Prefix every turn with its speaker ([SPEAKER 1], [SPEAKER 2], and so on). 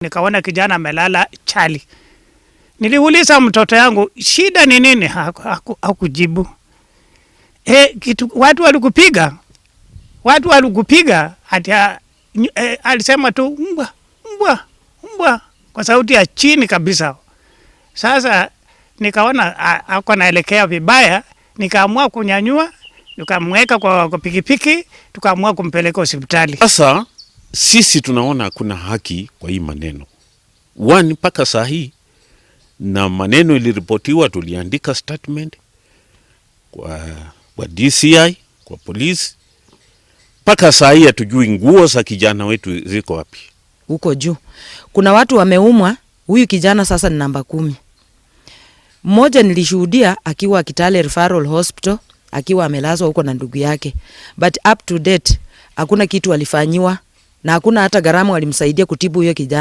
[SPEAKER 1] Nikaona kijana amelala chali. Niliuliza mtoto yangu, shida ni nini? Hakujibu. Watu walikupiga? Watu walikupiga? Alisema tu mbwa kwa sauti ya chini kabisa. Sasa nikaona ako naelekea vibaya, nikaamua kunyanyua, nikamweka kwa pikipiki, tukaamua kumpeleka hospitali.
[SPEAKER 2] Sasa sisi tunaona kuna haki kwa hii maneno. Mpaka saa hii na maneno iliripotiwa, tuliandika statement kwa DCI, kwa polisi. Mpaka saa hii hatujui nguo za kijana wetu ziko wapi.
[SPEAKER 3] Huko juu kuna watu wameumwa. Huyu kijana sasa ni namba 10. Mmoja nilishuhudia akiwa Kitale Referral Hospital, akiwa amelazwa huko na ndugu yake. But up to date hakuna kitu alifanyiwa na hakuna hata gharama walimsaidia kutibu huyo kijana.